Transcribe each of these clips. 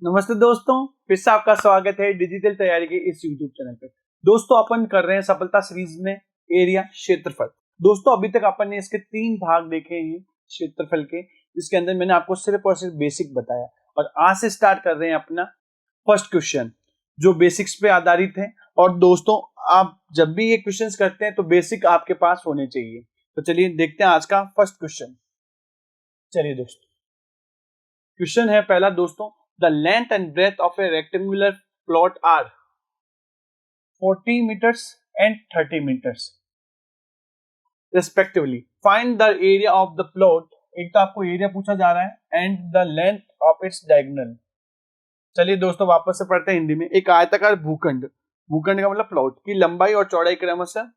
नमस्ते दोस्तों, फिर से आपका स्वागत है डिजिटल तैयारी के इस यूट्यूब चैनल पे। दोस्तों अपन कर रहे हैं सफलता सीरीज में एरिया क्षेत्रफल। दोस्तों अभी तक अपन ने इसके 3 भाग देखे हैं क्षेत्रफल के, जिसके अंदर मैंने आपको सिर्फ और सिर्फ बेसिक बताया। और आज से स्टार्ट कर रहे हैं अपना फर्स्ट क्वेश्चन जो बेसिक्स पे आधारित है। और दोस्तों आप जब भी ये क्वेश्चंस करते हैं तो बेसिक आपके पास होने चाहिए। तो चलिए देखते हैं आज का फर्स्ट क्वेश्चन। चलिए दोस्तों, क्वेश्चन है पहला दोस्तों, the length and breadth of a rectangular plot are 40 meters and 30 meters respectively. Find the area of the plot. एक तो आपको एरिया पूछा जा रहा है and the length of its diagonal. चलिए दोस्तों वापस से पढ़ते हैं हिंदी में। एक आयताकार भूखंड, भूखंड का मतलब प्लॉट की लंबाई और चौड़ाई क्रमशः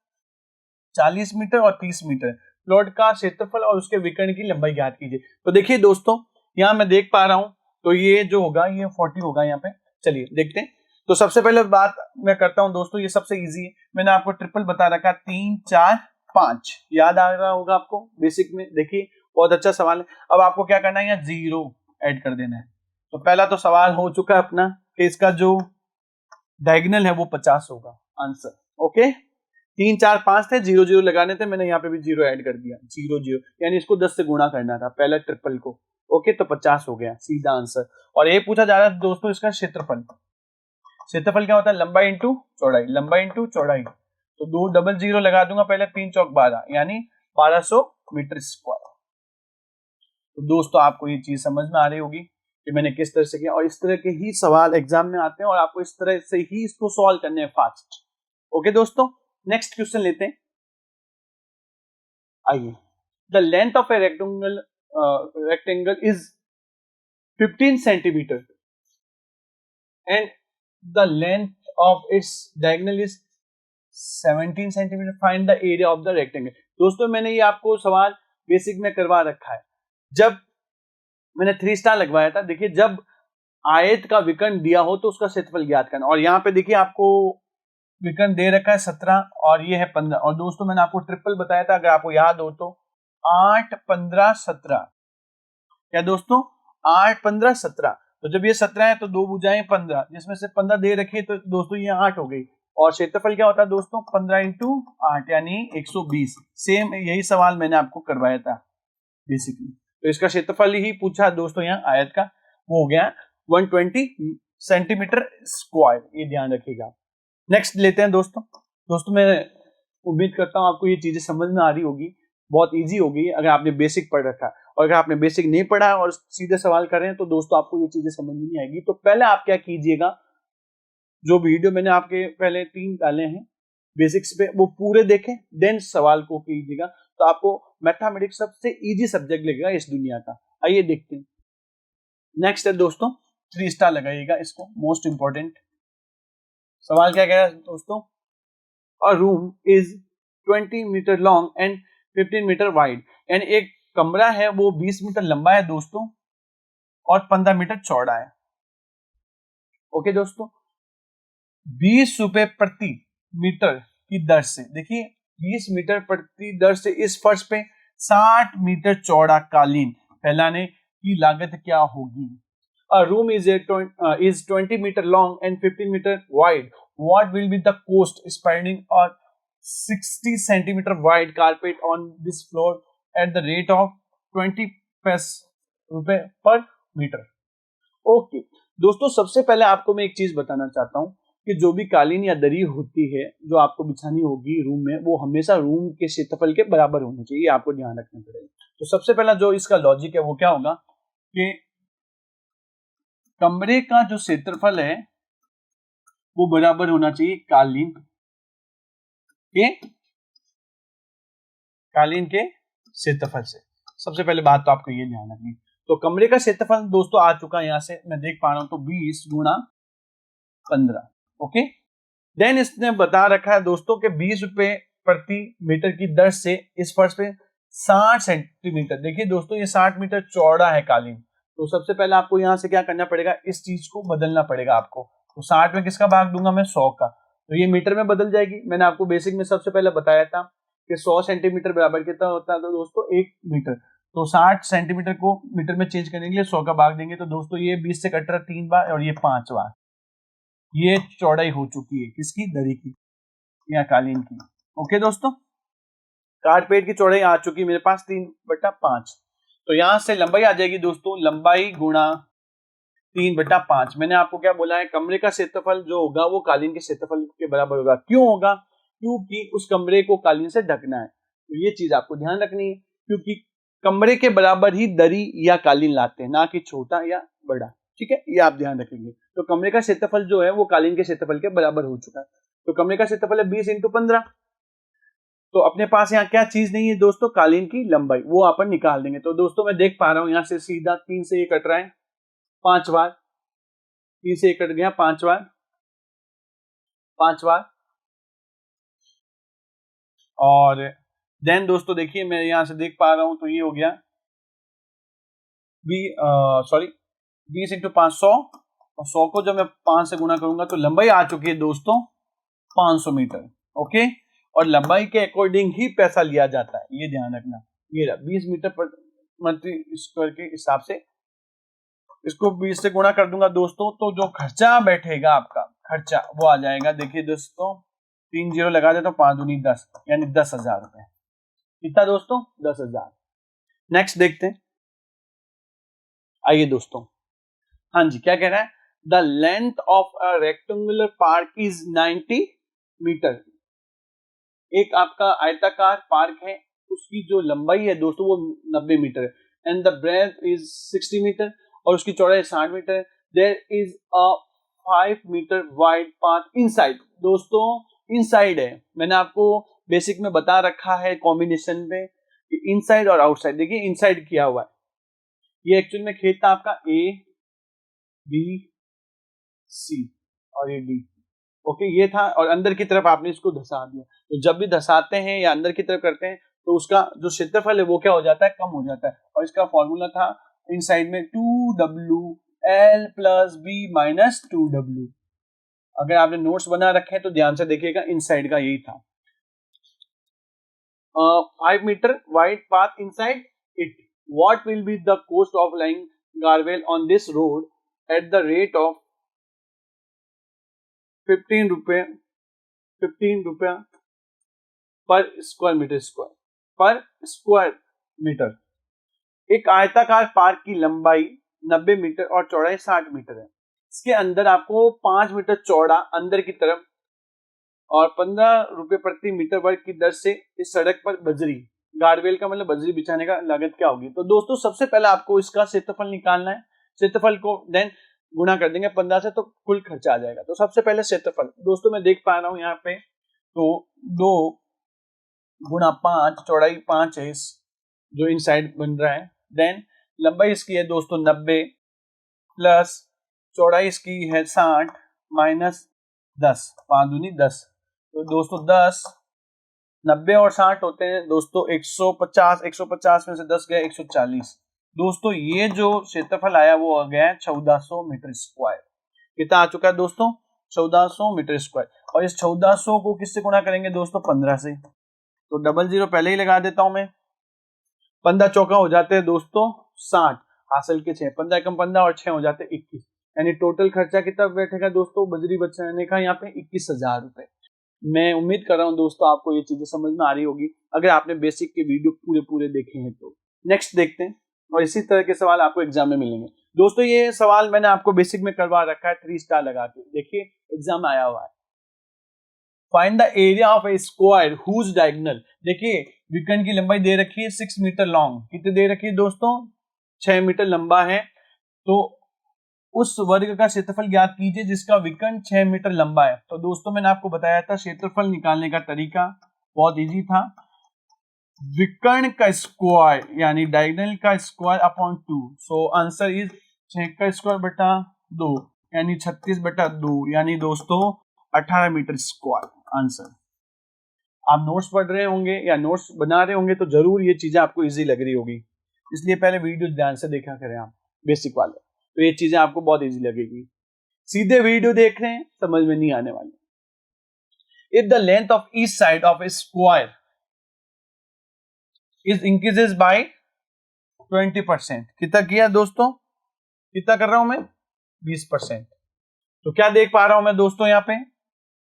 40 मीटर और 30 मीटर। प्लॉट का क्षेत्रफल और उसके विकर्ण की लंबाई ज्ञात कीजिए। तो देखिए दोस्तों, यहाँ मैं देख पा रहा हूं तो ये जो होगा ये 40 होगा यहाँ पे। चलिए देखते हैं। तो सबसे पहले बात मैं करता हूं दोस्तों, ये सबसे इजी है। मैंने आपको ट्रिपल बता रखा, 3 4 5 याद आ रहा होगा आपको बेसिक में। देखिए बहुत अच्छा सवाल है। अब आपको क्या करना है, यहाँ 0 ऐड कर देना है। तो पहला तो सवाल हो चुका है अपना कि इसका जो डायगोनल है वो 50 होगा आंसर। ओके, 3 4 5 थे, 0 0 लगाने थे, मैंने यहाँ पे भी 0 ऐड कर दिया। 0 0 यानी इसको 10 से गुणा करना था पहला ट्रिपल को। ओके, तो 50 हो गया सीधा आंसर। और ये पूछा जा रहा है दोस्तों इसका क्षेत्रफल। क्षेत्रफल क्या होता है, लंबाई इंटू चौड़ाई, लंबाई इंटू चौड़ाई। तो 2 डबल 0 लगा दूंगा पहले, 3 चौक 12 यानी 1200 मीटर स्क्वायर। तो दोस्तों आपको ये चीज समझ में आ रही होगी कि मैंने किस तरह से किया। और इस तरह के ही सवाल एग्जाम में आते हैं और आपको इस तरह से ही इसको सॉल्व करने हैं फास्ट। ओके दोस्तों, नेक्स्ट क्वेश्चन लेते हैं। आइए, the length of A rectangle is 15 centimeter and the length of its diagonal is 17 centimeter. Find the area of the rectangle. दोस्तों मैंने ये आपको सवाल बेसिक में करवा रखा है जब मैंने 3 स्टार लगवाया था। देखिए जब आयत का विकर्ण दिया हो तो उसका क्षेत्रफल ज्ञात करना। और यहाँ पे देखिए आपको विकर्ण दे रखा है 17 और ये है 15। और दोस्तों मैंने आपको ट्रिपल बताया था, अगर आपको याद हो तो 8 15 17। क्या दोस्तों, 8 15 17। तो जब ये 17 है तो 2 भुजाएं 15, जिसमें से 15 दे रखी है, तो दोस्तों ये 8 हो गई। और क्षेत्रफल क्या होता है दोस्तों, 15 इंटू 8 यानी 120। सेम यही सवाल मैंने आपको करवाया था बेसिकली। तो इसका क्षेत्रफल ही पूछा दोस्तों यहाँ आयत का, वो हो गया 120 सेंटीमीटर स्क्वायर। ये ध्यान रखिएगा। नेक्स्ट लेते हैं दोस्तों मैं उम्मीद करता हूँ आपको ये चीजें समझ में आ रही होगी। बहुत इजी होगी अगर आपने बेसिक पढ़ रखा है। और अगर आपने बेसिक नहीं पढ़ा और सीधे सवाल कर रहे हैं तो दोस्तों आपको ये चीजें समझ में नहीं आएगी। तो पहले आप क्या कीजिएगा, जो वीडियो मैंने आपके पहले 3 डाले हैं बेसिक्स पे वो पूरे देखें, देन सवाल को कीजिएगा। तो आपको मैथमेटिक्स सबसे इजी सब्जेक्ट लगेगा इस दुनिया का। आइए देखते हैं। नेक्स्ट है दोस्तों, 3 स्टार लगाइएगा इसको, मोस्ट इंपॉर्टेंट सवाल क्या कह रहा है दोस्तों, a room is 20 metre long and 15 metre wide. यानी एक कमरा है वो 20 मीटर लंबा है दोस्तों और 15 मीटर चौड़ा है। ओके दोस्तों, 20 रुपए प्रति मीटर की दर से, देखिए 20 मीटर प्रति दर से इस फर्श पे 60 मीटर चौड़ा कालीन फैलाने की लागत क्या होगी। A room is 20 meter long and 15 meter wide. What will be the cost spreading a 60 centimeter wide carpet on this floor at the rate of 20 रुपए पर मीटर। ओके दोस्तों, सबसे पहले आपको मैं एक चीज बताना चाहता हूं कि जो भी कालीन या दरी होती है जो आपको बिछानी होगी रूम में, वो हमेशा रूम के क्षेत्रफल के बराबर होनी चाहिए। आपको ध्यान रखना पड़ेगा। तो सबसे पहला जो इसका लॉजिक है वो क्या होगा कि कमरे का जो क्षेत्रफल है वो बराबर होना चाहिए कालीन के क्षेत्रफल से। सबसे पहले बात तो आपको ये ध्यान रखनी। तो कमरे का क्षेत्रफल दोस्तों आ चुका है, यहां से मैं देख पा रहा हूं, तो 20 गुणा 15। ओके, देन इसने बता रखा है दोस्तों कि 20 रुपए प्रति मीटर की दर से इस फर्श पे 60 सेंटीमीटर। देखिए दोस्तों ये 60 मीटर चौड़ा है कालीन। तो सबसे पहले आपको यहां से क्या करना पड़ेगा, इस चीज को बदलना पड़ेगा आपको। तो 60 में किसका भाग दूंगा मैं, 100 का। तो ये मीटर में बदल जाएगी। मैंने आपको बेसिक में सबसे पहले बताया था कि 100 सेंटीमीटर बराबर कितना होता है तो दोस्तों 1 मीटर। तो 60 सेंटीमीटर को मीटर में चेंज करने के लिए 100 का भाग देंगे, तो दोस्तों ये 20 से कट रहा 3 बार और ये 5 बार। ये चौड़ाई हो चुकी है किसकी, दरी की या कालीन की। ओके दोस्तों, कारपेट की चौड़ाई आ चुकी मेरे पास 3/5। तो यहां से लंबाई आ जाएगी दोस्तों, लंबाई गुणा 3/5। मैंने आपको क्या बोला है, कमरे का क्षेत्रफल जो होगा वो कालीन के क्षेत्रफल के बराबर होगा। क्यों होगा, क्योंकि उस कमरे को कालीन से ढकना है। तो ये चीज आपको ध्यान रखनी है, क्योंकि कमरे के बराबर ही दरी या कालीन लाते हैं, ना कि छोटा या बड़ा। ठीक है, ये आप ध्यान रखेंगे। तो कमरे का क्षेत्रफल जो है वो कालीन के क्षेत्रफल के बराबर हो चुका है। तो कमरे का क्षेत्रफल है 20 × 15। तो अपने पास यहाँ क्या चीज नहीं है दोस्तों, कालीन की लंबाई, वो अपन निकाल देंगे। तो दोस्तों मैं देख पा रहा हूं यहाँ से सीधा 3 से ये कट रहा है 5 बार, 3 से ये कट गया 5 बार, 5 बार। और देन दोस्तों देखिए मैं यहां से देख पा रहा हूं, तो ये हो गया 20 × 5 100, और 100 को जब मैं 5 से गुना करूंगा तो लंबाई आ चुकी है दोस्तों 500 मीटर। ओके, और लंबाई के अकॉर्डिंग ही पैसा लिया जाता है, ये ध्यान रखना। ये 20 मीटर प्रति स्क्वायर के हिसाब से इसको 20 से गुणा कर दूंगा दोस्तों, तो जो खर्चा बैठेगा आपका खर्चा वो आ जाएगा। देखिए दोस्तों 3 जीरो लगा देता हूं, 5 दूनी 10, यानी 10,000 रुपए। कितना दोस्तों, 10,000। नेक्स्ट देखते हैं, आइए दोस्तों। हाँ जी, क्या कह रहा है, the length of a rectangular park is 90 metre. एक आपका आयताकार पार्क है, उसकी जो लंबाई है दोस्तों वो 90 मीटर है, and the breadth is 60 metre, और उसकी चौड़ाई 60 मीटर है। There is a 5 metre wide path inside. दोस्तों इनसाइड है, मैंने आपको बेसिक में बता रखा है कॉम्बिनेशन में इनसाइड और आउटसाइड। देखिए इनसाइड किया हुआ है, ये एक्चुअली में खेत था आपका ए बी सी और ये डी। ओके, ये था, और अंदर की तरफ आपने इसको धसा दिया। तो जब भी धसाते हैं या अंदर की तरफ करते हैं तो उसका जो क्षेत्रफल है वो क्या हो जाता है, कम हो जाता है। और इसका फॉर्मूला था इनसाइड में 2WL + B - 2W। अगर आपने नोट्स बना रखे हैं तो ध्यान से देखिएगा, इनसाइड का यही था। 5 metre wide path inside it, what will be the cost of laying garwell on this road at the rate of 15 रुपए पर स्क्वायर मीटर। एक आयताकार पार्क की लंबाई 90 मीटर और चौड़ाई 60 मीटर है। इसके अंदर आपको 5 मीटर चौड़ा अंदर की तरफ और 15 रुपए प्रति मीटर वर्ग की दर से इस सड़क पर बजरी, गार्डवेल का मतलब बजरी बिछाने का लागत क्या होगी। तो दोस्तों सबसे पहले आपको इसका क्षेत्रफल निकालना है, क्षेत्रफल को देन गुणा कर देंगे 15 से, तो कुल खर्चा आ जाएगा। तो सबसे पहले क्षेत्रफल दोस्तों मैं देख पा रहा हूं यहाँ पे, तो 2 × 5, चौड़ाई 5 है इस जो इनसाइड बन रहा है। देन लंबाई इसकी है दोस्तों 90 प्लस चौड़ाई इसकी है 60 माइनस 10, 5 दूनी 10। तो दोस्तों 10, 90 और 60 होते हैं दोस्तों 150, 150 में से 10 गए 140। दोस्तों ये जो क्षेत्रफल आया वो आ गया है 1400 मीटर स्क्वायर। कितना आ चुका है दोस्तों, 1400 मीटर स्क्वायर। और इस 1400 को किससे गुणा करेंगे दोस्तों, 15 से। तो 00 पहले ही लगा देता हूं मैं, 15 चौका हो जाते हैं दोस्तों 60, हासिल के 6, 15 कम 15 और 6 हो जाते हैं 21, यानी टोटल खर्चा कितना बैठेगा दोस्तों बजरी बचाने का यहाँ पे 21,000 रुपए। मैं उम्मीद कर रहा हूं दोस्तों आपको ये चीजें समझ में आ रही होगी, अगर आपने बेसिक के वीडियो पूरे देखे हैं तो। नेक्स्ट देखते हैं, और इसी तरह के सवाल आपको एग्जाम में मिलेंगे दोस्तों। ये सवाल मैंने आपको बेसिक में करवा रखा है 3 स्टार लगा के, देखिए एग्जाम में आया हुआ है। Find the area of a square whose diagonal. देखिए विकर्ण की लंबाई दे रखी है 6 मीटर लॉन्ग, कितनी दे रखी है दोस्तों, 6 मीटर लंबा है। तो उस वर्ग का क्षेत्रफल ज्ञात कीजिए जिसका विकर्ण 6 मीटर लंबा है। तो दोस्तों मैंने आपको बताया था क्षेत्रफल निकालने का तरीका बहुत इजी था, विकर्ण का स्क्वायर यानी डायगोनल का square upon 2। So answer is 6 का स्क्वायर बटा 2 यानी 36/2, यानी दोस्तों 18 मीटर स्क्वायर आंसर। आप नोट्स पढ़ रहे होंगे या नोट्स बना रहे होंगे तो जरूर ये चीजें आपको इजी लग रही होगी, इसलिए पहले वीडियो ध्यान से देखा करें आप बेसिक वाले, तो ये चीजें आपको बहुत इजी लगेगी। सीधे वीडियो देख रहे हैं समझ में नहीं आने वाली। If the length of each side of a square is increases by 20%। कितना किया दोस्तों, कितना कर रहा हूं मैं, 20%। तो क्या देख पा रहा हूं मैं दोस्तों, यहाँ पे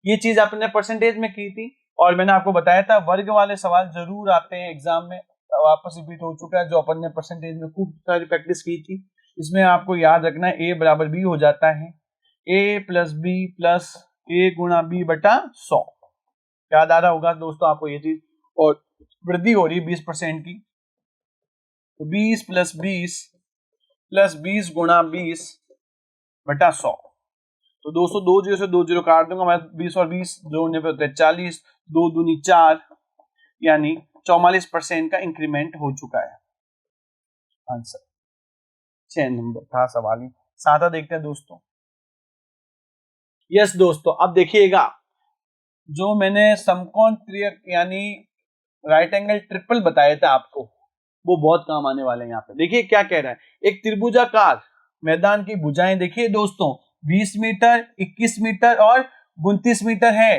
ये चीज आपने परसेंटेज में की थी, और मैंने आपको बताया था वर्ग वाले सवाल जरूर आते हैं एग्जाम में, वापस रिपीट हो चुका है, जो अपन ने परसेंटेज में खूब सारी प्रैक्टिस की थी। इसमें आपको याद रखना है a बराबर b हो जाता है a plus B plus a गुणा b बटा 100। याद आ रहा होगा दोस्तों आपको ये चीज, और वृद्धि हो रही है 20% की, तो 20 प्लस 20 गुणा 20 बटा 100। तो दोस्तों 2 जीरो से 2 जीरो काट दूंगा मैं, 20 और 20 जोड़ने पे होता है 40, 2 दूनी 4, यानी 44% का इंक्रीमेंट हो चुका है। आंसर 6 नंबर था सवाल ही। साथा देखते हैं दोस्तों। यस दोस्तों, अब देखिएगा जो मैंने समकोण त्रियक यानी राइट एंगल ट्रिपल बताया था आपको, वो बहुत काम आने वाले हैं। यहाँ पे देखिए क्या कह रहा है, एक त्रिभुजाकार मैदान की भुजाएं देखिए दोस्तों 20 मीटर, 21 मीटर और 29 मीटर है।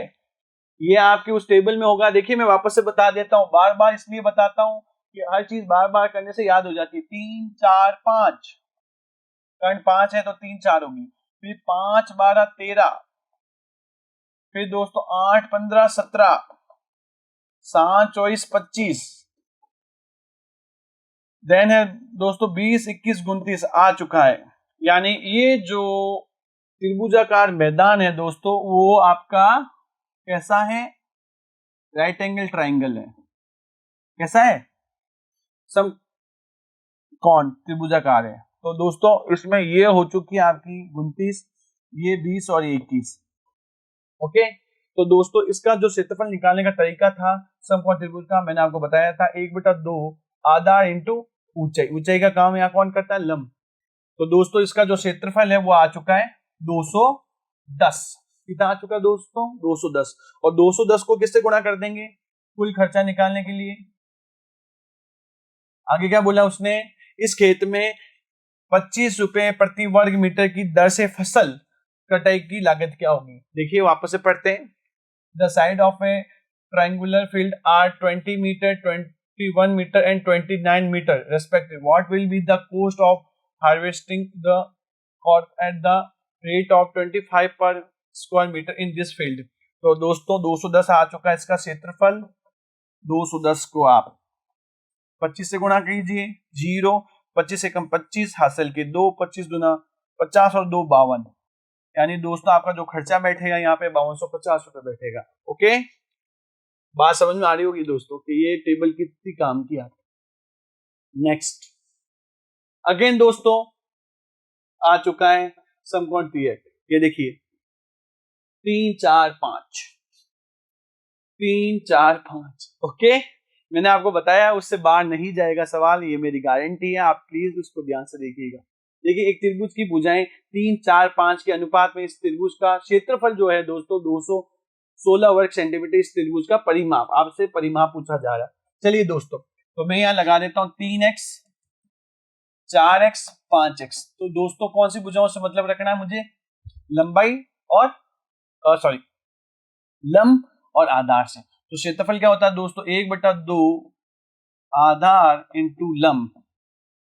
ये आपके उस टेबल में होगा। देखिए मैं वापस से बता देता हूं, बार बार इसलिए बताता हूं कि हर चीज बार बार करने से याद हो जाती है। 3 4 5, कर्ण 5 है तो 3 4 होगी, फिर 5 12 13, फिर दोस्तों 8 15 17, 7 24 25, देन है दोस्तों 20 21 29 आ चुका है। यानी ये जो त्रिभुजाकार मैदान है दोस्तों, वो आपका कैसा है, राइट एंगल ट्राइंगल है। कैसा है, समकोण त्रिभुजाकार है। तो दोस्तों इसमें ये हो चुकी है आपकी 29, ये 20 और 21। ओके, तो दोस्तों इसका जो क्षेत्रफल निकालने का तरीका था समकोण त्रिभुज का, मैंने आपको बताया था 1/2 आधार इंटू ऊंचाई। ऊंचाई का काम यहाँ कौन करता है, लंब। तो दोस्तों इसका जो क्षेत्रफल है वो आ चुका है 210। कितना आ चुका है दोस्तों, 210। और 210 को किससे गुणा कर देंगे, कुल खर्चा निकालने के लिए। आगे क्या बोला उसने, इस खेत में 25 रुपए प्रति वर्ग मीटर की दर से फसल कटाई की लागत क्या होगी। देखिए वापस से पढ़ते हैं। The side of a triangular field are 20 metre, 21 metre and 29 metre respective. What will be the cost of harvesting the corn at the rate of 25 per square metre in this field. तो दोस्तों 210 आ चुका है इसका क्षेत्रफल। 210 को आप 25 से गुणा कीजिए, 0, 25 से कम 25 हासिल के 2, 25 दुना 50 और 2 52, यानी दोस्तों आपका जो खर्चा बैठेगा यहाँ पे 5250 रुपए बैठेगा। ओके, बात समझ में आ रही होगी दोस्तों कि ये टेबल कितनी काम की है। नेक्स्ट अगेन दोस्तों आ चुका है समकोण त्रियक। ये देखिए 3 4 5, 3 4 5। ओके, मैंने आपको बताया उससे बाहर नहीं जाएगा सवाल, ये मेरी गारंटी है। आप प्लीज उसको ध्यान से देखिएगा। देखिए एक त्रिभुज की भुजाएं 3 4 5 के अनुपात में इस त्रिभुज का क्षेत्रफल जो है दोस्तों 216 वर्ग सेंटीमीटर। इस त्रिभुज का परिमाप, आपसे परिमाप पूछा जा रहा है। चलिए दोस्तों, तो मैं यहाँ लगा देता हूँ 3x 4x 5x। तो दोस्तों कौन सी भुजाओं से मतलब रखना है मुझे, लंबाई और सॉरी लंब और आधार से। तो क्षेत्रफल क्या होता है दोस्तों, 1/2 आधार इंटू लंब,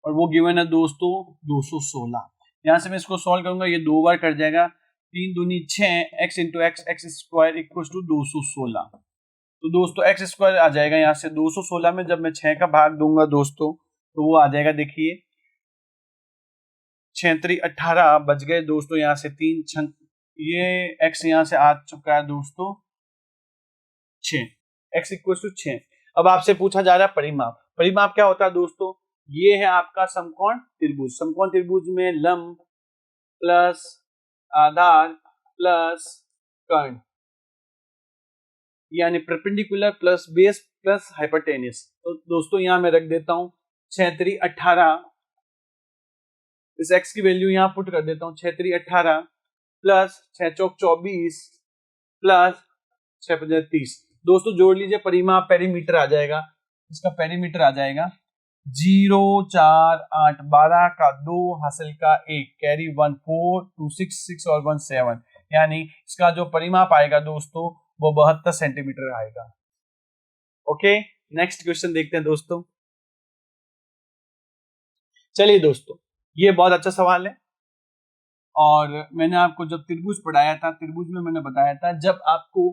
और वो गिवन है दोस्तों 216। यहां से मैं इसको सॉल्व करूंगा, ये 2 बार कर जाएगा, 3 दूनी 6, x into X square equal to 216। तो दोस्तों एक्स स्क्वायर आ जाएगा यहाँ से 216 में, जब मैं 6 का भाग दूंगा दोस्तों तो वो आ जाएगा, देखिए 6 3 18 बच गए दोस्तों। यहाँ से 3 6, ये x यहाँ से आ चुका है दोस्तों 6, x इक्वल टू 6। अब आपसे पूछा जा रहा है परिमाप। परिमाप क्या होता है दोस्तों, ये है आपका समकोण त्रिभुज। समकोण त्रिभुज में लंब प्लस आधार प्लस कर्ण, यानी perpendicular plus base plus hypotenuse. तो दोस्तों यहां मैं रख देता हूं 6 3 18, इस x की वैल्यू यहां पुट कर देता हूं 6 3 18 प्लस 6 चौक 24 प्लस 6 5 30। दोस्तों जोड़ लीजिए, परिमाप पेरीमीटर आ जाएगा, इसका पेरीमीटर आ जाएगा 0 4 8 12 का 2 हासिल का 1 कैरी 1 4 2 6 6 और 1 7, यानी इसका जो परिमाप आएगा दोस्तों वो 72 सेंटीमीटर आएगा। ओके, नेक्स्ट क्वेश्चन देखते हैं दोस्तों। चलिए दोस्तों, ये बहुत अच्छा सवाल है। और मैंने आपको जब त्रिभुज पढ़ाया था, त्रिभुज में मैंने बताया था जब आपको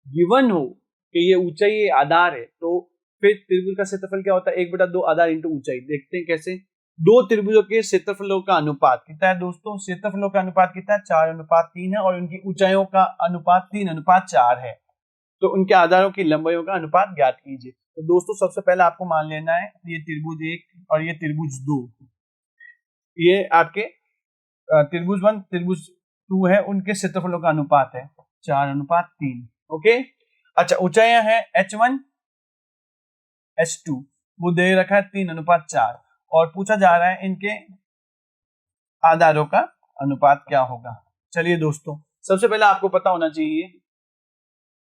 गिवन हो कि ये ऊंचाई आधार है, तो फिर त्रिभुज का क्षेत्रफल क्या होता है, 1/2 आधार इंटू ऊंचाई। देखते हैं कैसे। दो त्रिभुजों के क्षेत्रफलों का अनुपात कितना है दोस्तों, क्षेत्रफलों का अनुपात कितना है, 4:3 है, और उनकी ऊंचाइयों का अनुपात 3:4 है। तो उनके आधारों की लंबाइयों का अनुपात ज्ञात कीजिए। तो दोस्तों सबसे पहले आपको मान लेना है ये त्रिभुज 1 और ये त्रिभुज 2, ये आपके त्रिभुज 1 त्रिभुज 2 है, उनके क्षेत्रफलों का अनुपात है 4:3। ओके, अच्छा ऊंचाइयां है h1 h2, वो दे रखा है 3:4, और पूछा जा रहा है इनके आधारों का अनुपात क्या होगा। चलिए दोस्तों, सबसे पहले आपको पता होना चाहिए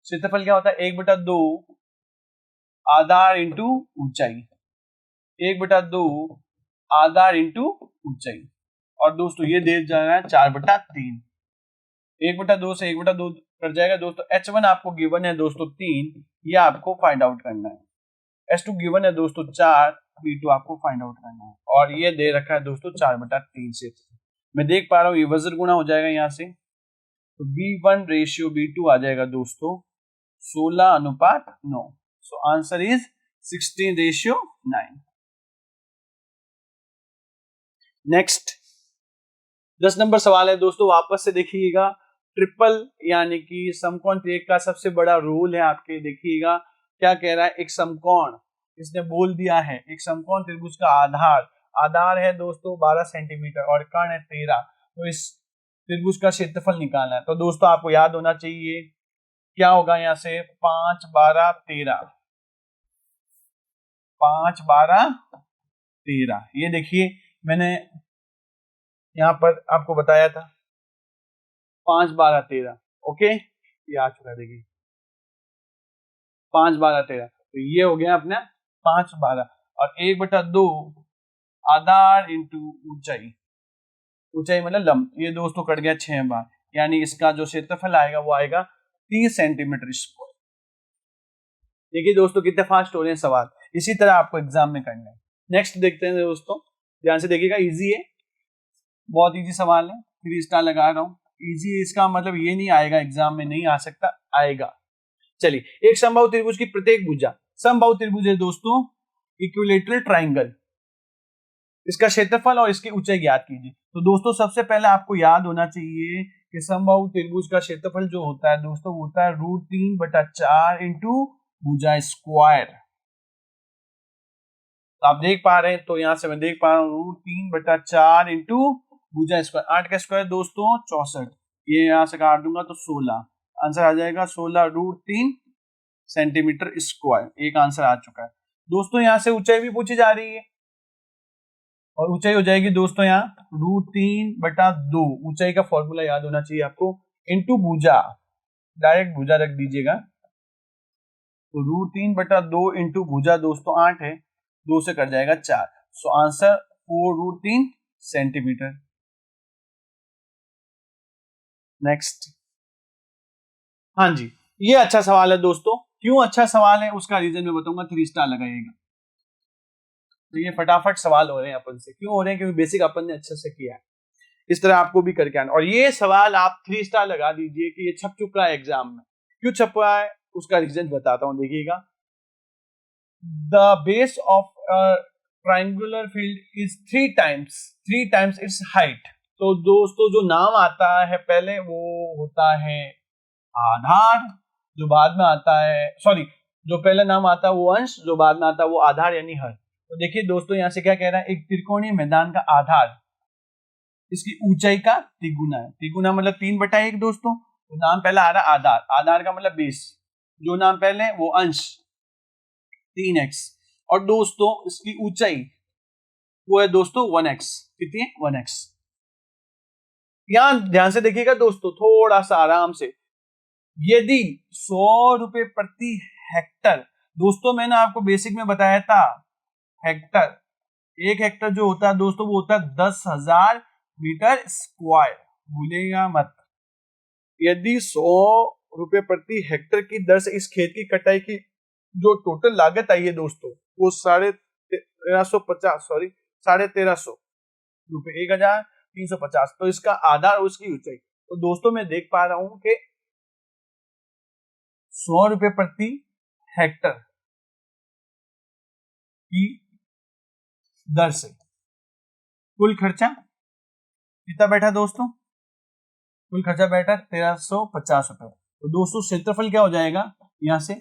क्षेत्रफल क्या होता है, 1/2 आधार इंटू ऊंचाई, 1/2 आधार इंटू ऊंचाई। और दोस्तों ये दे जा रहा है 4/3, 1/2 से 1/2 कट जाएगा दोस्तों। h1 आपको गिवन है दोस्तों 3, ये आपको फाइंड आउट करना है। h2 गिवन है दोस्तों 4, b2 आपको फाइंड आउट करना है, और ये दे रखा है दोस्तों 4/3 से। मैं देख पा रहा हूँ ये वज्र गुणा हो जाएगा यहाँ से, तो b1 रेशियो b2 आ जाएगा दोस्तों 16:9। So answer is 16:9। Next 10 number सवाल है दोस्तों, वापस से देखिएगा। ट्रिपल यानी कि समकोण त्रिक का सबसे बड़ा रूल है आपके, देखिएगा क्या कह रहा है। एक समकोण, इसने बोल दिया है एक समकोण त्रिभुज का आधार, आधार है दोस्तों 12 सेंटीमीटर और कर्ण है 13, तो इस त्रिभुज का क्षेत्रफल निकालना है। तो दोस्तों आपको याद होना चाहिए क्या होगा, यहाँ से 5, 12, 13, 5, 12, 13। ये देखिए मैंने यहाँ पर आपको बताया था 5, 12, 13। ओके, ये आ चुका है देखिए 5, 12, 13। तो ये हो गया अपना 5, 12, और 1/2 आधार इंटू ऊंचाई, ऊंचाई मतलब लंब, ये दोस्तों कट गया 6 बार, यानी इसका जो क्षेत्रफल आएगा वो आएगा 30 सेंटीमीटर स्क्वायर। देखिए दोस्तों कितने फास्ट हो रहे हैं सवाल, इसी तरह आपको एग्जाम में करना है। नेक्स्ट देखते हैं दोस्तों, ध्यान से देखिएगा, इजी है, बहुत इजी सवाल है, 3 स्टार लगा रहा हूँ। इजी इसका मतलब ये नहीं आएगा एग्जाम में, नहीं आ सकता, आएगा। चलिए, एक समबाहु त्रिभुज की प्रत्येक भुजा, समबाहु त्रिभुज है दोस्तों इक्विलेटरल ट्राइंगल, इसका क्षेत्रफल और इसकी ऊंचाई ज्ञात कीजिए। तो दोस्तों सबसे पहले आपको याद होना चाहिए कि समबाहु त्रिभुज का क्षेत्रफल जो होता है दोस्तों वो होता है √3/4 इंटू भुजा स्क्वायर। तो आप देख पा रहे हैं, तो यहां से मैं देख पा रहा हूँ √3/4 इंटू भुजा स्क्वायर, 8 का स्क्वायर दोस्तों 64, ये यहां से काट दूंगा तो 16, आंसर आ जाएगा 16√3 सेंटीमीटर स्क्वायर। एक आंसर आ चुका है दोस्तों। यहां से ऊंचाई भी पूछी जा रही है, और ऊंचाई हो जाएगी दोस्तों यहाँ √3/2, ऊंचाई का फॉर्मूला याद होना चाहिए आपको, इंटू भुजा, डायरेक्ट भुजा रख दीजिएगा। तो √3/2 इंटू भुजा दोस्तों 8 है, 2 से कट जाएगा 4, सो आंसर 4√3 सेंटीमीटर। नेक्स्ट, हाँ जी, ये अच्छा सवाल है दोस्तों। क्यों अच्छा सवाल है उसका रीजन मैं बताऊंगा, 3 स्टार लगाइएगा। तो ये फटाफट सवाल हो रहे हैं अपन से, क्यों हो रहे हैं, क्योंकि बेसिक अपन ने अच्छे से किया है। इस तरह आपको भी करके आना, और ये सवाल आप 3 स्टार लगा दीजिए कि ये छप चुका है एग्जाम में। क्यों छपा है उसका रीजन बताता हूं, देखिएगा। The base of triangular field is 3 times it's height. तो दोस्तों जो नाम आता है पहले वो होता है आधार, जो बाद में आता है, सॉरी, जो पहले नाम आता है वो अंश, जो बाद में आता है वो आधार यानी हर। तो देखिए दोस्तों यहाँ से क्या कह रहा है, एक त्रिकोणीय मैदान का आधार इसकी ऊंचाई का तिगुना है। तिगुना मतलब 3/1 दोस्तों। तो नाम पहला आ रहा है आधार, आधार का मतलब बेस, जो नाम पहले वो अंश 3x, और दोस्तों इसकी ऊंचाई वो है दोस्तों 1x, कितनी है 1x। यहां ध्यान से देखिएगा दोस्तों, थोड़ा सा आराम से, यदि 100 रुपए प्रति हेक्टर, दोस्तों मैंने आपको बेसिक में बताया था हेक्टर, 1 हेक्टर जो होता है दोस्तों वो होता है 10,000 मीटर स्क्वायर, भूलेगा मत। यदि 100 रुपए प्रति हेक्टर की दर से इस खेत की कटाई की जो टोटल लागत आई है दोस्तों वो 1350, सॉरी ₹1350 1350, तो इसका आधा और उसकी ऊंचाई। तो दोस्तों मैं देख पा रहा हूं कि ₹100 प्रति हेक्टर की दर से कुल खर्चा कितना बैठा दोस्तों? कुल खर्चा बैठा ₹1350। तो दोस्तों क्षेत्रफल क्या हो जाएगा? यहाँ से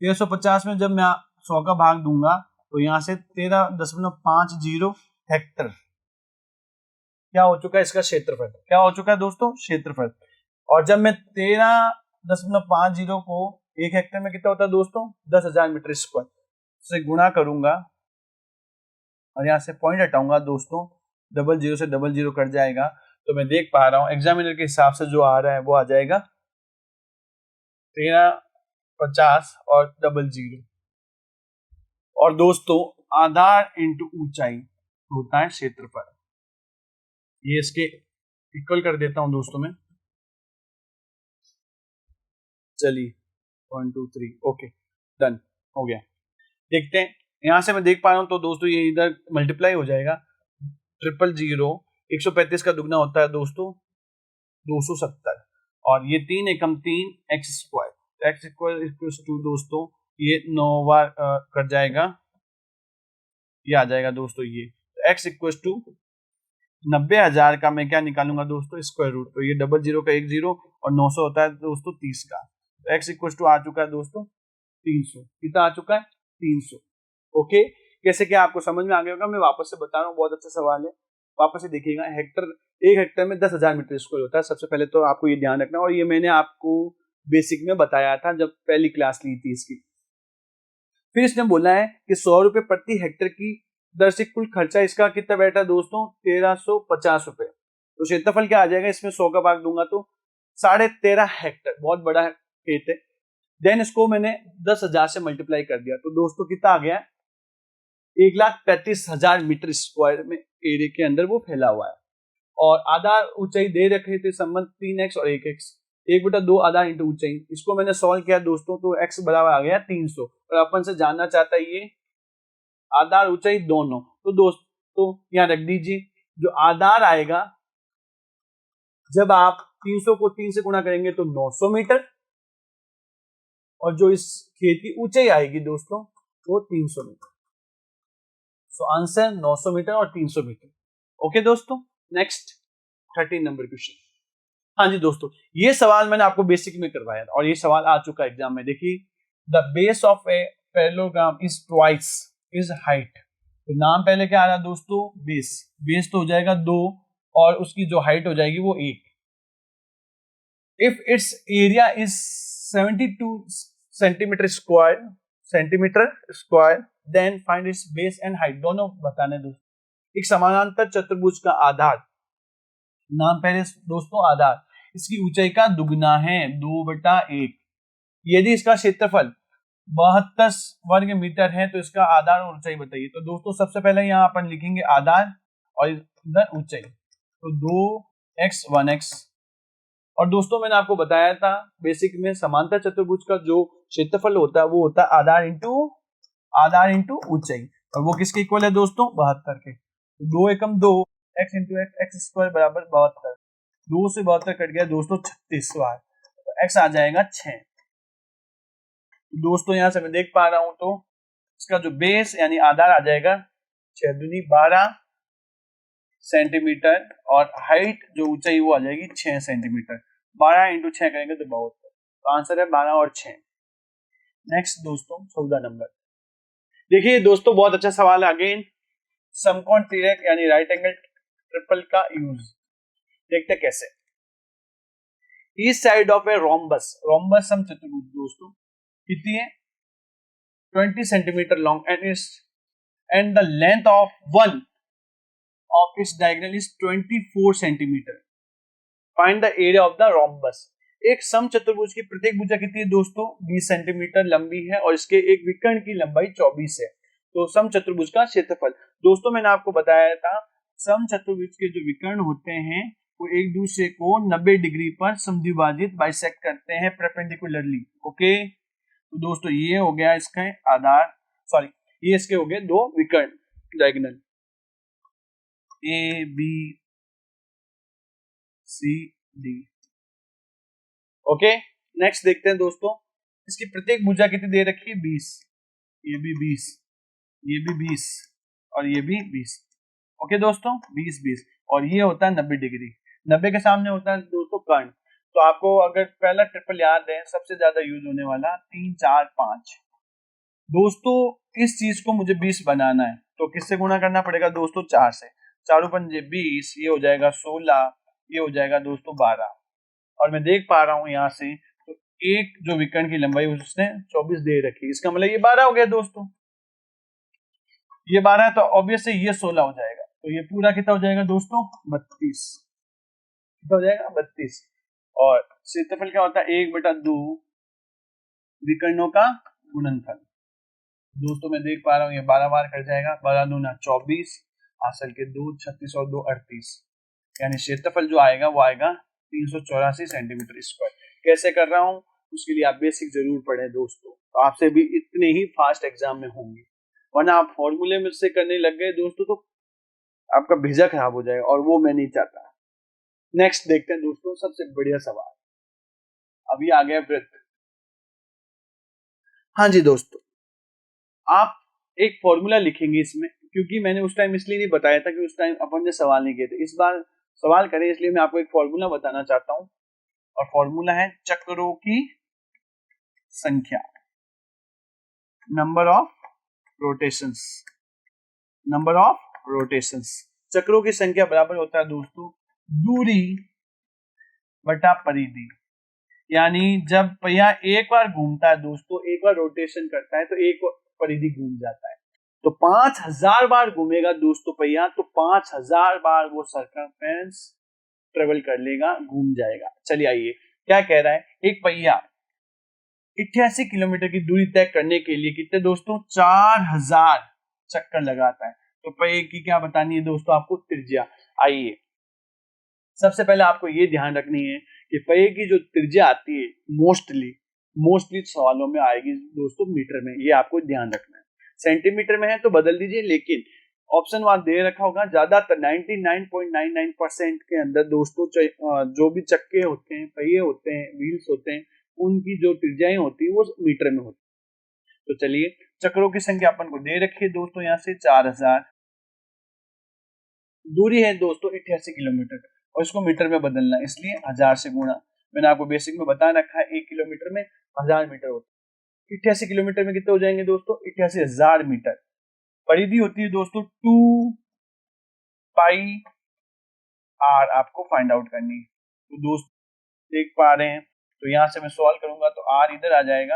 1350 में जब मैं 100 का भाग दूंगा तो यहाँ से 13.50 हेक्टर क्या हो चुका है इसका क्षेत्रफल? क्या हो चुका है दोस्तों? क्षेत्रफल। और जब मैं 13.50 को 1 हेक्टर में कितना होता है दोस्तों? 10,000 मीटर स्क्वायर से गुणा करूंगा और यहाँ से पॉइंट हटाऊंगा दोस्तों, 00 से 00 कट जाएगा। तो मैं देख पा रहा हूँ एग्जामिनर के हिसाब से जो आ रहा है वो आ जाएगा 1350 और 00। और दोस्तों आधार इंटू ऊंचाई होता है क्षेत्रफल। ये इसके इक्वल कर देता हूं दोस्तों मैं। चलिए 1 2 3 ओके डन हो गया। देखते हैं यहां से मैं देख पा रहा हूं तो दोस्तों ये इधर मल्टीप्लाई हो जाएगा। 000 135 का दुगना होता है दोस्तों 270 और ये 3 एकम 3 X square. X square equals to दोस्तों ये 9 बार कट जाएगा, ये आ जाएगा दोस्तों ये एक्स इक्वल्स टू 90,000 का मैं क्या निकालूंगा दोस्तों? Square root. तो ये 00 का 1 0 और 900 होता है दोस्तों 30 का। तो एक्स इक्वल्स टू आ चुका है दोस्तों 300। कितना आ चुका है? 300। ओके, कैसे क्या आपको समझ में आ गया होगा? मैं वापस से बता रहा हूँ, बहुत अच्छा सवाल है, वापस से देखिएगा। हेक्टर 1 हेक्टर में 10,000 मीटर स्क्वायर होता है। सबसे पहले तो आपको ये ध्यान रखना, और ये मैंने आपको बेसिक में बताया था जब पहली क्लास ली थी इसकी। फिर इसने बोला है कि ₹100 प्रति हेक्टर की दर से कुल खर्चा इसका कितना बैठा दोस्तों? ₹1350। तो क्षेत्रफल क्या आ जाएगा? इसमें 100 का भाग दूंगा तो 13.5 हेक्टर, बहुत बड़ा खेत है। देन इसको मैंने 10,000 से मल्टीप्लाई कर दिया तो दोस्तों कितना आ गया? 1,35,000 मीटर स्क्वायर में एरिया के अंदर वो फैला हुआ है। और आधा ऊंचाई दे रखे थे संबंध 3x और 1x, 1/2 आधा इंटू ऊंचाई। इसको मैंने सॉल्व किया दोस्तों तो x बराबर आ गया 300 और अपन से जानना चाहता है ये आधार ऊंचाई दोनों। तो दोस्तों यहाँ रख दीजिए, जो आधार आएगा जब आप 300 को 3 से गुणा करेंगे तो 900 मीटर, और जो इस खेत की ऊंचाई आएगी दोस्तों वो 300 मीटर। सो आंसर 900 मीटर और 300 मीटर। ओके दोस्तों, नेक्स्ट 13 नंबर क्वेश्चन। हाँ जी दोस्तों, ये सवाल मैंने आपको बेसिक में करवाया था और ये सवाल आ चुका है एग्जाम में। देखिए, the base of a parallelogram is twice is height. तो नाम पहले क्या आ रहा है दोस्तों? बेस। बेस तो हो जाएगा 2 और उसकी जो हाइट हो जाएगी वो 1। If its area is 72 centimetre square then find its base and height. दोनों बताने दोस्तों। एक समानांतर चतुर्भुज का आधार, नाम पहले दोस्तों आधार, इसकी ऊंचाई का दुगना है 2/1। यदि इसका क्षेत्रफल 72 वर्ग मीटर है तो इसका आधार और ऊंचाई बताइए। तो दोस्तों सबसे पहले यहाँ अपन लिखेंगे आधार और इधर ऊंचाई, तो 2x 1x। और दोस्तों मैंने आपको बताया था बेसिक में समांतर चतुर्भुज का जो क्षेत्रफल होता है वो होता है आधार इंटू ऊंचाई, और वो किसके इक्वल है दोस्तों? 72 के। 2 एकम 2 x इंटू एक्स स्क्वायर बराबर 72। 2 से 72 कट गया दोस्तों 36 बार, तो x आ जाएगा 6। दोस्तों यहां से मैं देख पा रहा हूं तो इसका जो बेस यानी आधार आ जाएगा 6 दूनी 12 सेंटीमीटर और हाइट जो ऊंचाई वो आ जाएगी 6 सेंटीमीटर। 12 इंटू 6 करेंगे तो 72। तो आंसर है 12 और 6। नेक्स्ट दोस्तों 14 नंबर। देखिए दोस्तों बहुत अच्छा सवाल है। अगेन समकोण तिर्यक यानी राइट एंगल ट्रिपल का यूज देखते कैसे। Each side of a rhombus सम चतुर्भुज दोस्तों कितनी है? 20 centimetre long and the length of one of its diagonal is 24 centimetre. Find the area of the rhombus. एक सम चतुर्भुज की प्रत्येक भुजा कितनी है दोस्तों? 20 सेंटीमीटर लंबी है और इसके एक विकर्ण की लंबाई 24 है। तो सम चतुर्भुज का क्षेत्रफल दोस्तों मैंने आपको बताया था, सम चतुर्भुज के जो विकर्ण होते हैं वो एक दूसरे को 90 डिग्री पर समद्विभाजित बाइसेक्ट करते हैं परपेंडिकुलरली। ओके, तो दोस्तों ये हो गया इसका आधार, सॉरी ये इसके हो गए दो विकर्ण diagonal. A B C D. Okay, next देखते हैं दोस्तों, इसकी प्रत्येक भुजा कितनी दे रखी है 20, ये भी 20, ये भी 20 और ये भी 20। ओके दोस्तों, 20 20 और ये होता है 90 डिग्री। 90 के सामने होता है दोस्तों कर्ण। तो आपको अगर पहला ट्रिपल याद है, सबसे ज्यादा यूज होने वाला 3 4 5। दोस्तों इस चीज को मुझे 20 बनाना है तो किससे गुणा करना पड़ेगा दोस्तों, 4 से। 4 पंजे 20, ये हो जाएगा 16, ये हो जाएगा दोस्तों 12। और मैं देख पा रहा हूं यहाँ से, तो एक जो विकर्ण की लंबाई उसने 24 दे रखी, इसका मतलब ये 12 हो गया दोस्तों। ये 12 है तो ऑब्वियसली ये 16 हो जाएगा, तो ये पूरा कितना हो जाएगा दोस्तों, 32। कितना हो जाएगा, 32। और क्षेत्रफल क्या होता है, 1/2 विकर्णों का गुणनफल। दोस्तों मैं देख पा रहा हूँ ये 12 बार कर जाएगा, 12 दूना 24, आसल के 2 36 और 2 38, यानी क्षेत्रफल जो आएगा वो आएगा 384 सेंटीमीटर स्क्वायर। कैसे कर रहा हूँ उसके लिए आप बेसिक जरूर पढ़ें दोस्तों, तो आपसे भी इतने ही फास्ट एग्जाम में होंगे, वरना आप फॉर्मूले में से करने लग गए दोस्तों तो आपका भेजा खराब हो जाएगा और वो मैं नहीं चाहता। नेक्स्ट देखते हैं दोस्तों, सबसे बढ़िया सवाल। अभी आ गया वृत्त। हाँ जी दोस्तों, आप एक फॉर्मूला लिखेंगे इसमें, क्योंकि मैंने उस टाइम इसलिए नहीं बताया था कि उस टाइम अपन ने सवाल नहीं किए थे, इस बार सवाल करें इसलिए मैं आपको एक फॉर्मूला बताना चाहता हूं। और फॉर्मूला है चक्रों की संख्या, number of rotations, number of rotations. चक्रों की संख्या बराबर होता है दोस्तों दूरी बटा परिधि। यानी जब पहिया एक बार घूमता है दोस्तों, एक बार रोटेशन करता है तो एक परिधि घूम जाता है, तो 5000 बार घूमेगा दोस्तों पहिया, तो 5000 बार वो सर्कमफेरेंस ट्रेवल कर लेगा, घूम जाएगा। चलिए आइए, क्या कह रहा है, एक पहिया 88 किलोमीटर की दूरी तय करने के लिए कितने दोस्तों, 4000 चक्कर लगाता है। तो पहिए की क्या बतानी है दोस्तों आपको, त्रिज्या। आइए सबसे पहले आपको ये ध्यान रखनी है कि पहिए की जो त्रिज्या आती है मोस्टली सवालों में आएगी दोस्तों मीटर में, ये आपको ध्यान रखना है। सेंटीमीटर में है तो बदल दीजिए, लेकिन ऑप्शन वहां दे रखा होगा, ज्यादातर 99.99% के अंदर दोस्तों जो भी चक्के होते हैं, पहिए होते हैं, व्हील्स होते हैं, उनकी जो त्रिज्याएं होती है वो मीटर में होती है। तो चलिए, चक्रों की संख्या अपन को दे रखी है दोस्तों यहाँ से 4000, दूरी है दोस्तों 88 किलोमीटर और इसको मीटर में बदलना है, इसलिए 1000 से गुणा। मैंने आपको बेसिक में बता रखा है 1 किलोमीटर में 1000 मीटर होता है। 88 किलोमीटर में कितने हो जाएंगे दोस्तों, 88,000 मीटर। परिधि होती है दोस्तों 2 पाई आर, आपको फाइंड आउट करनी है। तो दोस्त देख पा रहे हैं, तो यहां से मैं सॉल्व करूंगा तो आर इधर आ जाएगा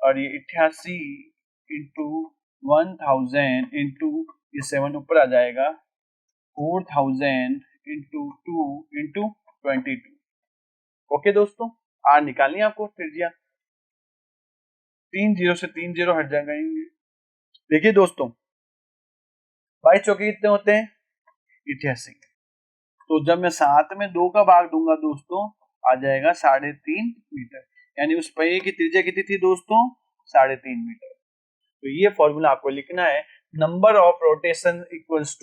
और ये 88 इंटू 1000 इंटू ये 7 ऊपर आ जाएगा, 4000 इंटू 2 इंटू 22। ओके दोस्तों, आर निकालनी है आपको त्रिज्या, 3 0 से 3 0 हट जाएंगे। देखिए दोस्तों 22 चौके कितने होते हैं, 88। तो जब मैं 7 में 2 का भाग दूंगा दोस्तों, आ जाएगा 3.5 मीटर, यानी उस पहिए की त्रिज्या कितनी थी दोस्तों, 3.5 मीटर। तो ये फॉर्मूला आपको लिखना है, number of rotation equals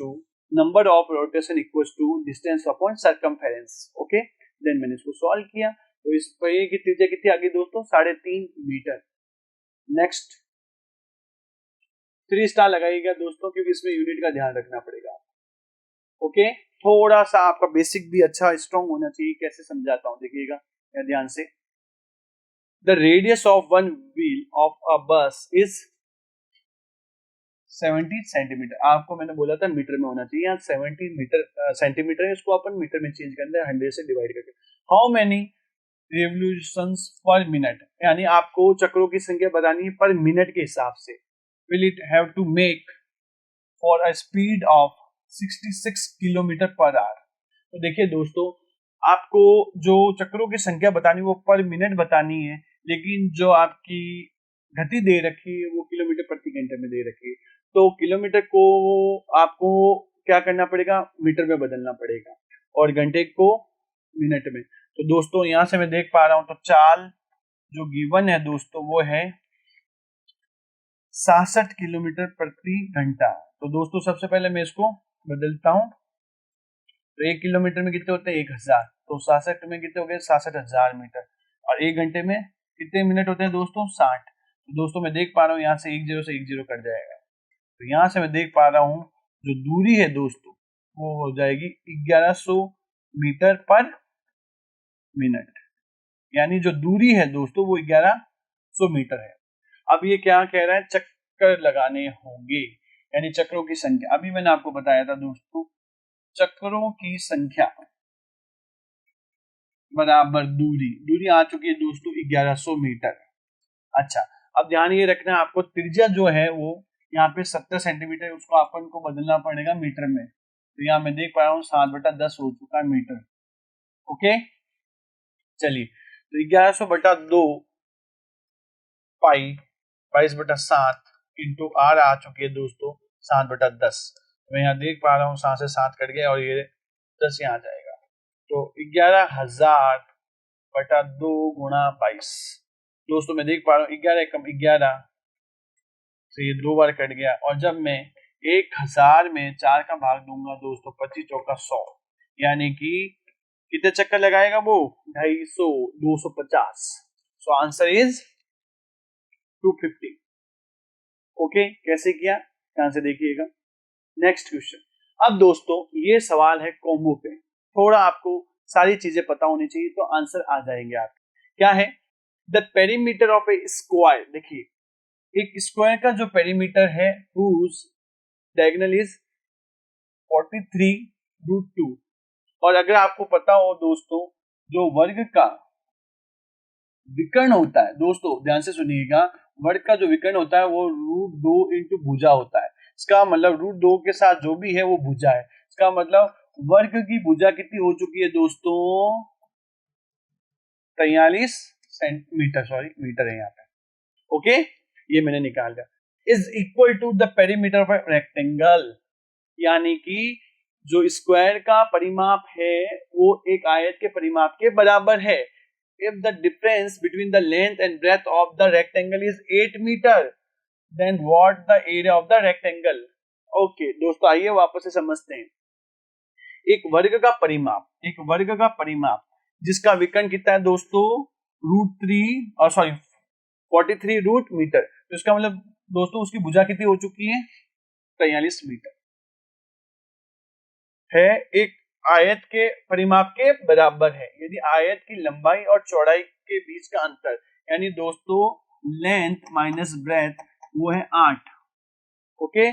to distance upon circumference. Okay, then मैंने इसको सॉल्व किया, तो इस पहिए की त्रिज्या कितनी आ गई दोस्तों, 3.5 मीटर। नेक्स्ट 3 स्टार लगाइएगा दोस्तों, क्योंकि इसमें यूनिट का ध्यान रखना पड़ेगा। ओके, थोड़ा सा आपका बेसिक भी अच्छा स्ट्रॉन्ग होना चाहिए। कैसे समझाता हूं देखिएगा ध्यान से। The radius of one wheel of a बस इज 70 सेंटीमीटर। आपको मैंने बोला था मीटर में होना चाहिए, यहाँ 70 मीटर सेंटीमीटर है, इसको अपन मीटर में चेंज करते हैं 100 से डिवाइड करके। हाउ मेनी रिवोल्यूशंस पर मिनट, यानी आपको चक्रों की संख्या बतानी है पर मिनट के हिसाब से। Will it have to make for a speed of 66 kilometre per hour. तो देखिए दोस्तों, आपको जो चक्रों की संख्या बतानी है वो पर मिनट बतानी है, लेकिन जो आपकी गति दे रखी है वो किलोमीटर प्रति घंटे में दे रखी है। तो किलोमीटर को आपको क्या करना पड़ेगा, मीटर में बदलना पड़ेगा, और घंटे को मिनट में। तो दोस्तों यहां से मैं देख पा रहा हूं, तो चाल जो गिवन है दोस्तों वो है 66 किलोमीटर प्रति घंटा। तो दोस्तों सबसे पहले मैं इसको बदलता हूं, तो 1 किलोमीटर में कितने होते हैं 1000, तो 66 में कितने हो गए 66,000 मीटर, और 1 घंटे में कितने मिनट होते हैं दोस्तों 60। तो दोस्तों मैं देख पा रहा हूँ यहाँ से 1 0 से 1 0 कट जाएगा, तो यहाँ से मैं देख पा रहा हूँ जो दूरी है दोस्तों वो हो जाएगी 1100 मीटर पर मिनट, यानी जो दूरी है दोस्तों वो 1100 मीटर है। अब ये क्या कह रहा है, चक्कर लगाने होंगे, यानी चक्रों की संख्या। अभी मैंने आपको बताया था दोस्तों चक्रों की संख्या बराबर दूरी, दूरी आ चुकी है दोस्तों 1100 मीटर। अच्छा, अब ध्यान ये रखना है आपको, त्रिज्या जो है वो यहाँ पे 70 सेंटीमीटर, उसको अपन को बदलना पड़ेगा मीटर में। तो यहाँ मैं देख पा रहा हूँ 7/10 हो चुका है मीटर। ओके, चलिए, तो 1100/2 पाई 22/7 इंटू आर आ चुकी है दोस्तों 7/10। मैं यहाँ देख पा रहा हूँ 7 से 7 कट गया और ये 10 यहाँ जाएगा, तो 11,000/2 गुणा 22। दोस्तों मैं देख पा रहा हूँ 11 कम 11 से ये 2 बार कट गया, और जब मैं 1000 में 4 का भाग दूंगा दोस्तों 25 चौका 100, यानी कि कितने चक्कर लगाएगा वो 250, 250। So answer is 250। ओके, कैसे किया ध्यान से देखिएगा। Next question. अब दोस्तों ये सवाल है कॉम्बो पे, थोड़ा आपको सारी चीजें पता होनी चाहिए तो आंसर आ जाएंगे आपके। क्या है, the perimeter of a square. देखिए एक स्क्वायर का जो पेरीमीटर है whose diagonal is 43√2, और अगर आपको पता हो दोस्तों जो वर्ग का विकर्ण होता है, दोस्तों ध्यान से सुनिएगा, वर्ग का जो विकर्ण होता है वो √2 इंटू भुजा होता है। इसका मतलब √2 के साथ जो भी है वो भुजा है। इसका मतलब वर्ग की भुजा कितनी हो चुकी है दोस्तों 43 सेंटीमीटर, सॉरी मीटर है यहाँ पे। ओके, ये मैंने निकाल दिया। Is equal to the perimeter of a rectangle, यानी कि जो स्क्वायर का परिमाप है वो एक आयत के परिमाप के बराबर है। If the difference between the length and breadth of the rectangle is 8 metre, then what the area of the rectangle. Okay दोस्तों, आइए वापस से समझते हैं। एक वर्ग का परिमाप, एक वर्ग का परिमाप जिसका विकर्ण कितना है दोस्तों √3 43 रूट मीटर, तो इसका मतलब दोस्तों उसकी भुजा कितनी हो चुकी है 43 मीटर है, एक आयत के परिमाप के बराबर है। यदि आयत की लंबाई और चौड़ाई के बीच का अंतर, यानी दोस्तों लेंथ माइनस ब्रेथ वो है 8। ओके,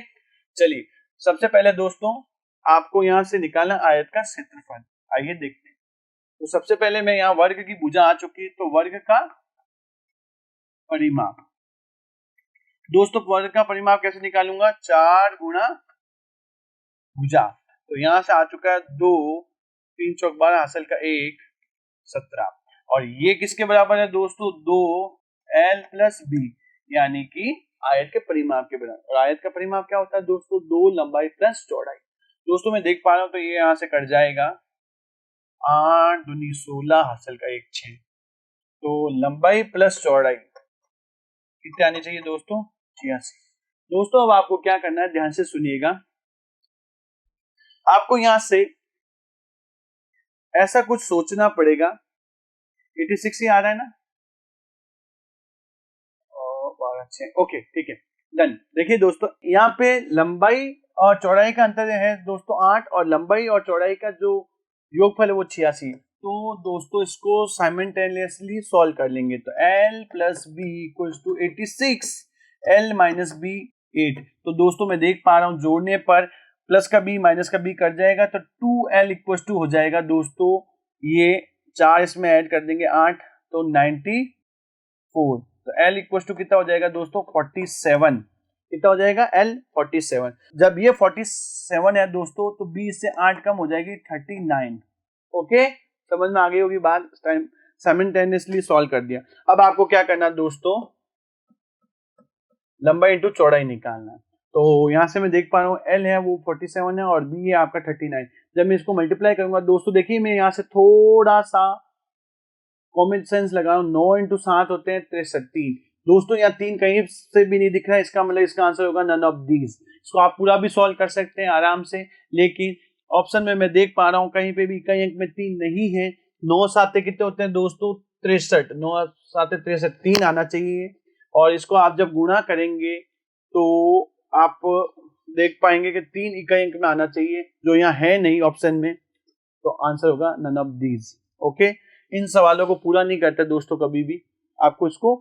चलिए सबसे पहले दोस्तों आपको यहां से निकालना आयत का क्षेत्रफल। आइए देखते हैं। तो सबसे पहले मैं यहाँ वर्ग की भुजा आ चुकी है, तो वर्ग का परिमाप, दोस्तों वर्ग का परिमाप कैसे निकालूंगा 4 गुणा भुजा, तो यहां से आ चुका है 2, 3 चौक 12 हासिल का 1 17, और ये किसके बराबर है दोस्तों 2l प्लस b, यानी कि आयत के परिमाप के बराबर। और आयत का परिमाप क्या होता है दोस्तों 2 लंबाई प्लस चौड़ाई। दोस्तों मैं देख पा रहा हूं तो ये यहां से कट जाएगा 8 दूनी 16 हासिल का 1 6, तो लंबाई प्लस चौड़ाई कितने आनी चाहिए दोस्तों 86। दोस्तों अब आपको क्या करना है ध्यान से सुनिएगा, आपको यहां से ऐसा कुछ सोचना पड़ेगा। 86 ही आ रहा है ना, ओके ठीक है डन। देखिए दोस्तों यहाँ पे लंबाई और चौड़ाई का अंतर है दोस्तों 8, और लंबाई और चौड़ाई का जो योगफल है वो 86। तो दोस्तों इसको साइमल्टेनियसली सॉल्व कर लेंगे, तो l plus B equals to 86, l minus B 8। तो दोस्तों मैं देख पा रहा हूँ जोड़ने पर प्लस का b माइनस का b कट जाएगा, तो 2l इक्वल्स टू हो जाएगा दोस्तों, ये 4 इसमें ऐड कर देंगे 8, तो 94। तो l इक्वल्स टू कितना हो जाएगा दोस्तों 47, कितना हो जाएगा l 47। जब ये 47 है दोस्तों तो b से 8 कम हो जाएगी 39। ओके, समझ में आ गई होगी बात, साइमल्टेनियसली सॉल्व कर दिया। अब आपको क्या करना है दोस्तों लंबाई इंटू चौड़ाई निकालना है। तो यहां से मैं देख पा रहा हूँ l है वो 47 है और b है आपका 39। जब मैं इसको मल्टीप्लाई करूंगा दोस्तों, देखिए मैं यहाँ से थोड़ा सा कॉमन सेंस लगा रहा हूँ, 9 इंटू 7 होते हैं 63। दोस्तों यहाँ 3 कहीं से भी नहीं दिख रहा है, इसका मतलब इसका आंसर होगा नन ऑफ दीज। इसको आप पूरा भी सॉल्व कर सकते हैं आराम से, लेकिन ऑप्शन में मैं देख पा रहा हूं कहीं पे भी इकाई अंक में 3 नहीं है। 9 साते कितने होते हैं दोस्तों? 63। 9 साते 63, 3 आना चाहिए। और इसको आप जब गुणा करेंगे तो आप देख पाएंगे कि 3 इकाई अंक में आना चाहिए, जो यहाँ है नहीं ऑप्शन में, तो आंसर होगा नन ऑफ दीज। ओके, इन सवालों को पूरा नहीं करते दोस्तों कभी भी, आपको इसको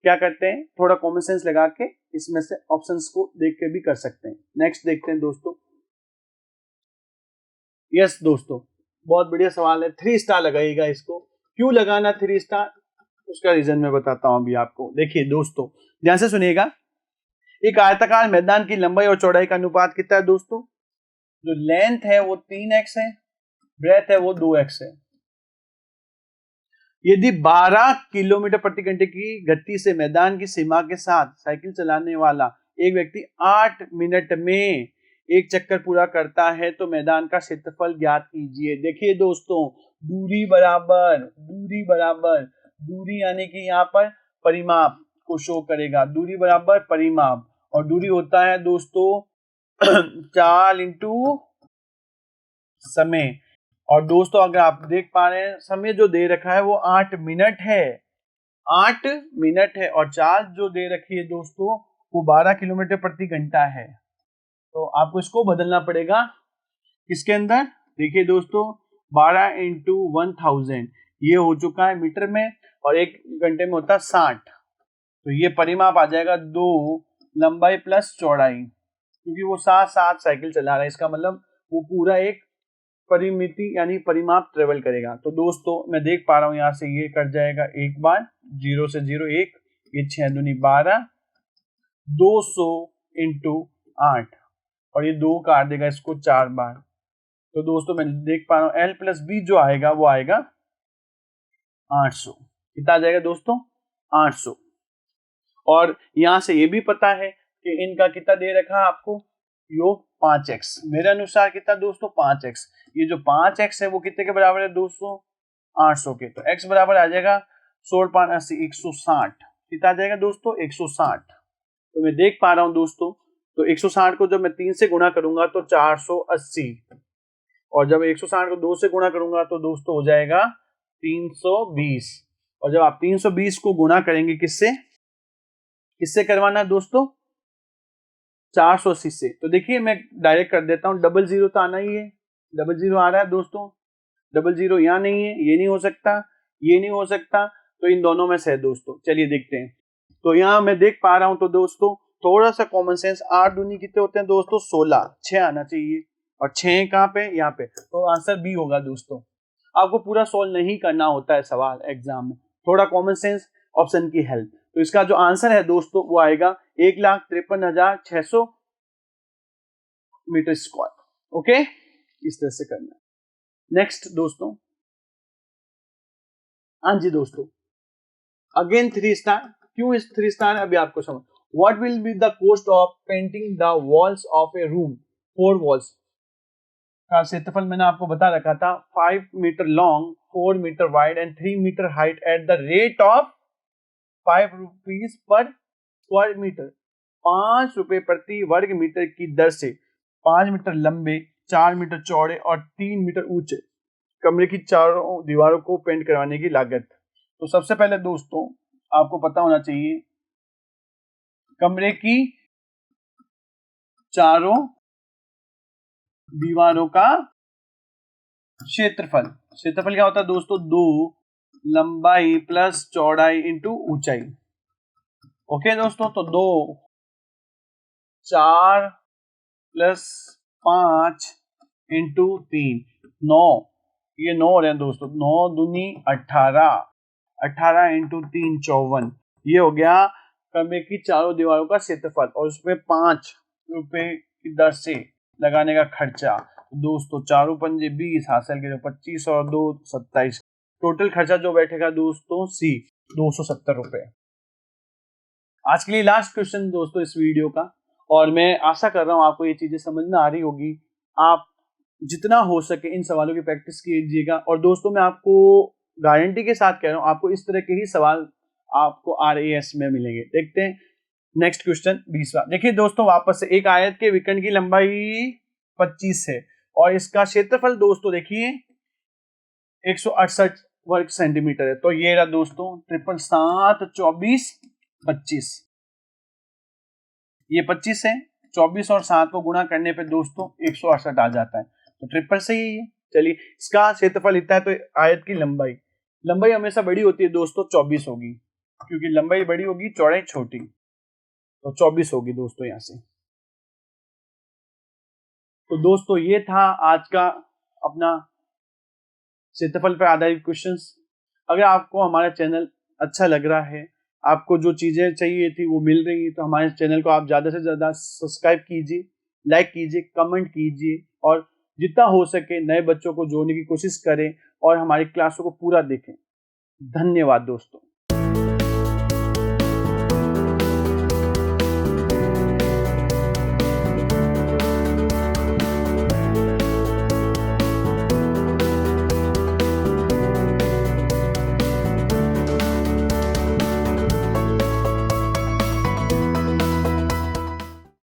क्या करते हैं, थोड़ा कॉमन सेंस लगा के इसमें से ऑप्शंस को देख के भी कर सकते हैं। नेक्स्ट देखते हैं दोस्तों। यस दोस्तों, बहुत बढ़िया सवाल है। 3 स्टार लगाइएगा इसको। क्यों लगाना 3 स्टार, उसका रीजन मैं बताता हूं अभी आपको। देखिए दोस्तों, ध्यान से सुनिएगा। एक आयताकार मैदान की लंबाई और चौड़ाई का अनुपात कितना है दोस्तों? जो लेंथ है वो 3x है, ब्रेथ है वो 2x है। यदि 12 किलोमीटर प्रति घंटे की गति से मैदान की सीमा के साथ साइकिल चलाने वाला एक व्यक्ति 8 मिनट में एक चक्कर पूरा करता है तो मैदान का क्षेत्रफल ज्ञात कीजिए। देखिए दोस्तों, दूरी बराबर दूरी यानी कि यहाँ पर परिमाप को शो करेगा। दूरी बराबर परिमाप, और दूरी होता है दोस्तों चाल इंटू समय। और दोस्तों अगर आप देख पा रहे हैं, समय जो दे रखा है वो 8 मिनट है, 8 मिनट है, और चाल जो दे रखी है दोस्तों वो 12 किलोमीटर प्रति घंटा है। तो आपको इसको बदलना पड़ेगा किसके अंदर? देखिए दोस्तों, 12 इंटू 1000 ये हो चुका है मीटर में, और एक घंटे में होता है 60। तो ये परिमाप आ जाएगा 2 लंबाई प्लस चौड़ाई, क्योंकि वो 7 साइकिल चला रहा है, इसका मतलब वो पूरा एक परिमिति यानी परिमाप ट्रेवल करेगा। तो दोस्तों मैं देख पा रहा हूं यहाँ से ये कट जाएगा एक बार, 0 से 0 1, ये 6 दूनी 12, 200 इंटू 8, और ये 2 काट देगा इसको 4 बार। तो दोस्तों मैं देख पा रहा हूं L प्लस B जो आएगा वो आएगा 800। कितना आ जाएगा दोस्तों? 800। और यहां से ये भी पता है कि इनका कितना दे रखा है आपको, योग 5x। मेरे अनुसार कितना दोस्तों? 5x। ये जो 5x है वो कितने के बराबर है दोस्तों? 800 के। तो x बराबर आ जाएगा 16 5 80 160। कितना आ जाएगा दोस्तों? 160। तो मैं देख पा रहा हूं दोस्तों, तो 160 को जब मैं 3 से गुणा करूंगा तो 480, और जब 160 को 2 से गुणा करूंगा तो दोस्तों हो जाएगा 320। और जब आप 320 को गुणा करेंगे किससे करवाना है दोस्तों? 480 से। तो देखिए मैं डायरेक्ट कर देता हूं, 00 तो आना ही है, 00 आ रहा है दोस्तों, 00 यहाँ नहीं है, ये नहीं हो सकता, ये नहीं हो सकता, तो इन दोनों में से है दोस्तों। चलिए देखते हैं। तो यहाँ मैं देख पा रहा हूं, तो दोस्तों थोड़ा सा कॉमन सेंस, 8 दूनी कितने होते हैं दोस्तों? 16, 6 आना चाहिए, और 6 कहाँ पे? यहाँ पे। तो आंसर बी होगा दोस्तों। आपको पूरा सॉल्व नहीं करना होता है सवाल एग्जाम में, थोड़ा कॉमन सेंस, ऑप्शन की हेल्प। तो इसका जो आंसर है दोस्तों वो आएगा 1,53,600 मीटर स्क्वायर। ओके, इस तरह से करना है। नेक्स्ट दोस्तों, हाँ जी दोस्तों, अगेन 3 स्टार। क्यों इस 3 स्टार? अभी आपको समझ। What will be the cost of painting the walls of a room? 4 walls का क्षेत्रफल मैंने आपको बता रखा था, 5 metre long, 4 metre wide and 3 metre height at the rate of 5 rupees per square metre. 5 रुपए प्रति वर्ग मीटर की दर से 5 मीटर लंबे, 4 मीटर चौड़े और 3 मीटर ऊंचे कमरे की चारों दीवारों को पेंट करवाने की लागत। तो सबसे पहले दोस्तों आपको पता होना चाहिए कमरे की चारों दीवारों का क्षेत्रफल। क्षेत्रफल क्या होता है दोस्तों? 2 लंबाई प्लस चौड़ाई इंटू ऊंचाई। ओके दोस्तों, तो 2 4 प्लस 5 इंटू 3 9, ये 9 हो रहे हैं दोस्तों, 9 दूनी 18, 18 इंटू 3 54। ये हो गया कमरे की चारों दीवारों का क्षेत्रफल, और उसमें 5 रुपए की दर से लगाने का खर्चा। दोस्तों 4 पंजे 20, हासिल के 25 और 2 27। टोटल खर्चा जो बैठेगा दोस्तों सी 270 रुपए। आज के लिए लास्ट क्वेश्चन दोस्तों इस वीडियो का, और मैं आशा कर रहा हूं आपको ये चीजें समझ में आ रही होगी। आप जितना हो सके इन सवालों की प्रैक्टिस कीजिएगा, और दोस्तों मैं आपको गारंटी के साथ कह रहा हूं आपको इस तरह के ही सवाल आपको RAS में मिलेंगे। देखते हैं नेक्स्ट क्वेश्चन 20वां। देखिए दोस्तों, वापस से एक आयत के विकर्ण की लंबाई 25 है और इसका क्षेत्रफल दोस्तों देखिए 168 वर्ग सेंटीमीटर है। तो ये रहा दोस्तों 777 24 25, ये 25 है, 24 और 7 को गुणा करने पे दोस्तों 168 आ जाता है। तो ट्रिपल सही है ये। चलिए इसका क्षेत्रफल इतना है, तो आयत की लंबाई हमेशा बड़ी होती है दोस्तों, 24 होगी, क्योंकि लंबाई बड़ी होगी चौड़ाई छोटी, तो 24 होगी दोस्तों यहाँ से। तो दोस्तों ये था आज का अपना क्षेत्रफल पर आधारित क्वेश्चंस। अगर आपको हमारा चैनल अच्छा लग रहा है, आपको जो चीजें चाहिए थी वो मिल रही है, तो हमारे चैनल को आप ज्यादा से ज्यादा सब्सक्राइब कीजिए, लाइक कीजिए, कमेंट कीजिए और जितना हो सके नए बच्चों को जोड़ने की कोशिश करें और हमारी क्लासों को पूरा देखें। धन्यवाद दोस्तों।